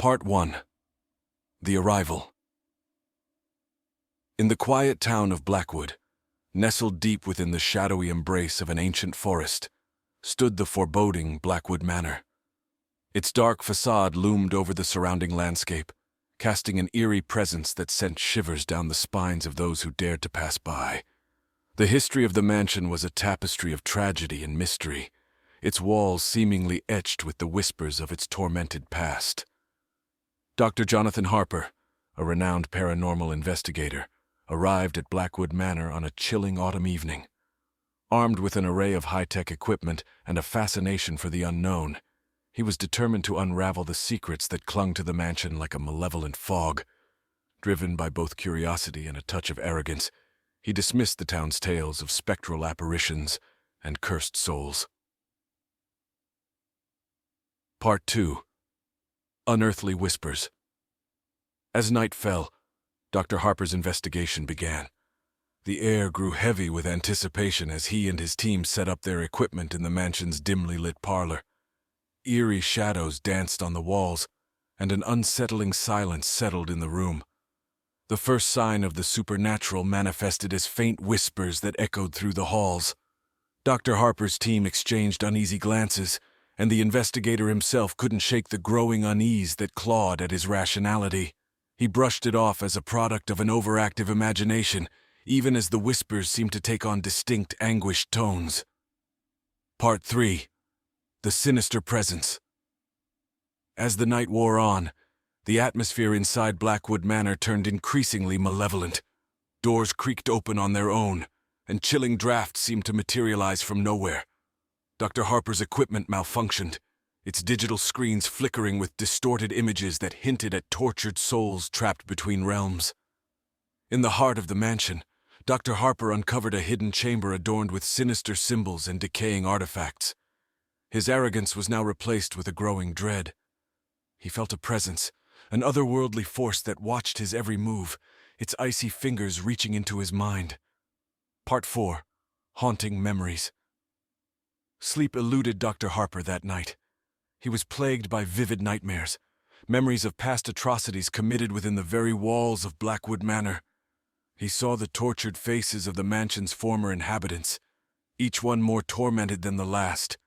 Part 1. The Arrival. In the quiet town of Blackwood, nestled deep within the shadowy embrace of an ancient forest, stood the foreboding Blackwood Manor. Its dark facade loomed over the surrounding landscape, casting an eerie presence that sent shivers down the spines of those who dared to pass by. The history of the mansion was a tapestry of tragedy and mystery, its walls seemingly etched with the whispers of its tormented past. Dr. Jonathan Harper, a renowned paranormal investigator, arrived at Blackwood Manor on a chilling autumn evening. Armed with an array of high-tech equipment and a fascination for the unknown, he was determined to unravel the secrets that clung to the mansion like a malevolent fog. Driven by both curiosity and a touch of arrogance, he dismissed the town's tales of spectral apparitions and cursed souls. Part 2. Unearthly Whispers. As night fell, Dr. Harper's investigation began. The air grew heavy with anticipation as he and his team set up their equipment in the mansion's dimly lit parlor. Eerie shadows danced on the walls, and an unsettling silence settled in the room. The first sign of the supernatural manifested as faint whispers that echoed through the halls. Dr. Harper's team exchanged uneasy glances, and the investigator himself couldn't shake the growing unease that clawed at his rationality. He brushed it off as a product of an overactive imagination, even as the whispers seemed to take on distinct, anguished tones. Part 3. The Sinister Presence. As the night wore on, the atmosphere inside Blackwood Manor turned increasingly malevolent. Doors creaked open on their own, and chilling drafts seemed to materialize from nowhere. Dr. Harper's equipment malfunctioned, its digital screens flickering with distorted images that hinted at tortured souls trapped between realms. In the heart of the mansion, Dr. Harper uncovered a hidden chamber adorned with sinister symbols and decaying artifacts. His arrogance was now replaced with a growing dread. He felt a presence, an otherworldly force that watched his every move, its icy fingers reaching into his mind. Part 4. Haunting Memories. Sleep eluded Dr. Harper that night. He was plagued by vivid nightmares, memories of past atrocities committed within the very walls of Blackwood Manor. He saw the tortured faces of the mansion's former inhabitants, each one more tormented than the last.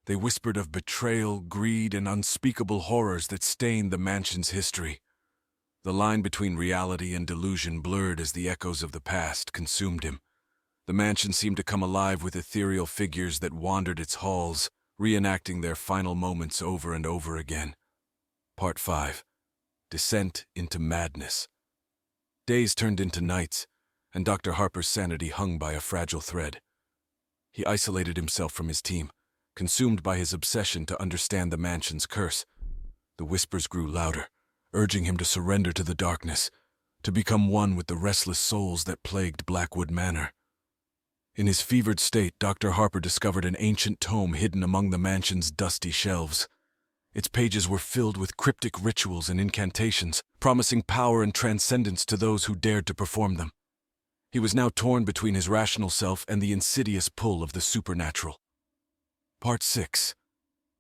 They whispered of betrayal, greed, and unspeakable horrors that stained the mansion's history. The line between reality and delusion blurred as the echoes of the past consumed him. The mansion seemed to come alive with ethereal figures that wandered its halls, reenacting their final moments over and over again. Part 5. Descent into Madness. Days turned into nights, and Dr. Harper's sanity hung by a fragile thread. He isolated himself from his team, consumed by his obsession to understand the mansion's curse. The whispers grew louder, urging him to surrender to the darkness, to become one with the restless souls that plagued Blackwood Manor. In his fevered state, Dr. Harper discovered an ancient tome hidden among the mansion's dusty shelves. Its pages were filled with cryptic rituals and incantations, promising power and transcendence to those who dared to perform them. He was now torn between his rational self and the insidious pull of the supernatural. Part 6.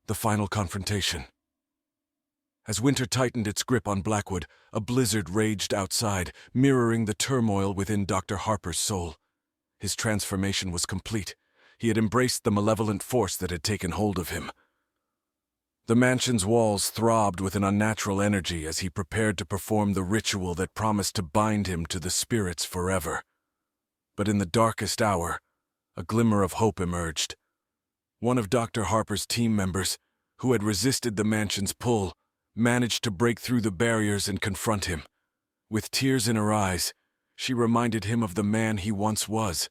The Final Confrontation. As winter tightened its grip on Blackwood, a blizzard raged outside, mirroring the turmoil within Dr. Harper's soul. His transformation was complete. He had embraced the malevolent force that had taken hold of him. The mansion's walls throbbed with an unnatural energy as he prepared to perform the ritual that promised to bind him to the spirits forever. But in the darkest hour, a glimmer of hope emerged. One of Dr. Harper's team members, who had resisted the mansion's pull, managed to break through the barriers and confront him. With tears in her eyes, she reminded him of the man he once was,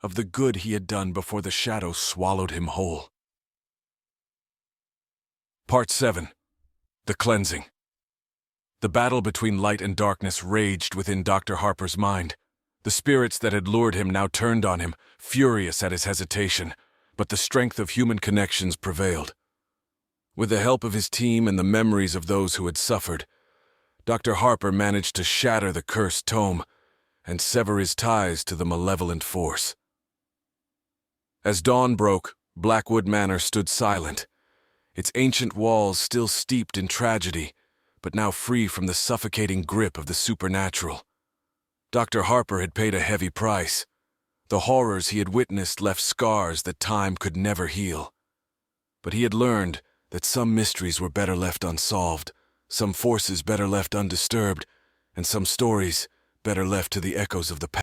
of the good he had done before the shadow swallowed him whole. Part 7. The Cleansing. The battle between light and darkness raged within Dr. Harper's mind. The spirits that had lured him now turned on him, furious at his hesitation, but the strength of human connections prevailed. With the help of his team and the memories of those who had suffered, Dr. Harper managed to shatter the cursed tome and sever his ties to the malevolent force. As dawn broke, Blackwood Manor stood silent, its ancient walls still steeped in tragedy, but now free from the suffocating grip of the supernatural. Dr. Harper had paid a heavy price. The horrors he had witnessed left scars that time could never heal. But he had learned that some mysteries were better left unsolved, some forces better left undisturbed, and some stories better left to the echoes of the past.